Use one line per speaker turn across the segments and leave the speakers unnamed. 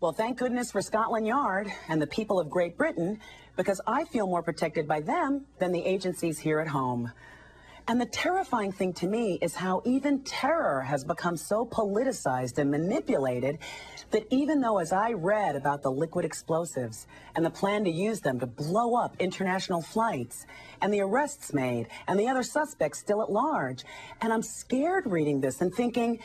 Well, thank goodness for Scotland Yard and the people of Great Britain, because I feel more protected by them than the agencies here at home. And the terrifying thing to me is how even terror has become so politicized and manipulated that even though, as I read about the liquid explosives and the plan to use them to blow up international flights and the arrests made and the other suspects still at large, and I'm scared reading this and thinking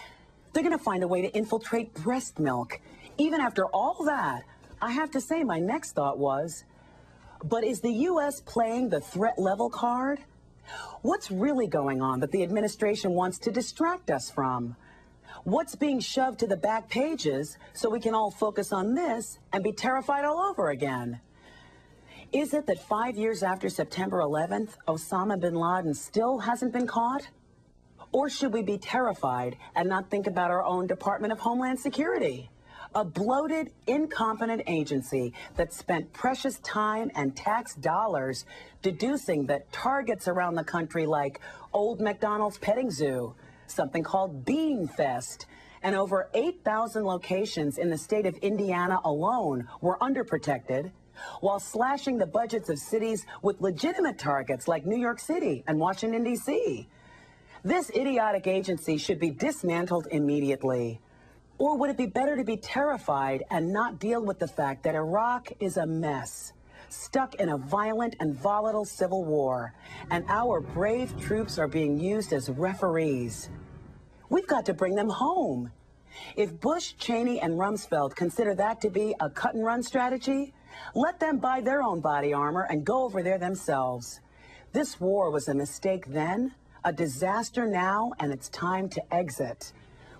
they're going to find a way to infiltrate breast milk. Even after all that, I have to say my next thought was, but is the U.S. playing the threat level card? What's really going on that the administration wants to distract us from? What's being shoved to the back pages so we can all focus on this and be terrified all over again? Is it that 5 years after September 11th, Osama bin Laden still hasn't been caught? Or should we be terrified and not think about our own Department of Homeland Security? A bloated, incompetent agency that spent precious time and tax dollars deducing that targets around the country like Old MacDonald's Petting Zoo, something called Bean Fest, and over 8,000 locations in the state of Indiana alone were underprotected, while slashing the budgets of cities with legitimate targets like New York City and Washington, D.C. This idiotic agency should be dismantled immediately. Or would it be better to be terrified and not deal with the fact that Iraq is a mess, stuck in a violent and volatile civil war, and our brave troops are being used as referees? We've got to bring them home. If Bush, Cheney, and Rumsfeld consider that to be a cut-and-run strategy, let them buy their own body armor and go over there themselves. This war was a mistake then, a disaster now, and it's time to exit.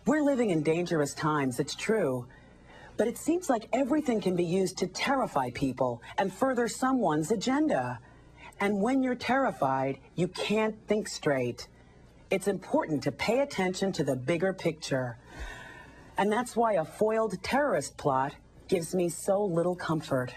We're living in dangerous times, it's true, but it seems like everything can be used to terrify people and further someone's agenda. And when you're terrified, you can't think straight. It's important to pay attention to the bigger picture. And that's why a foiled terrorist plot gives me so little comfort.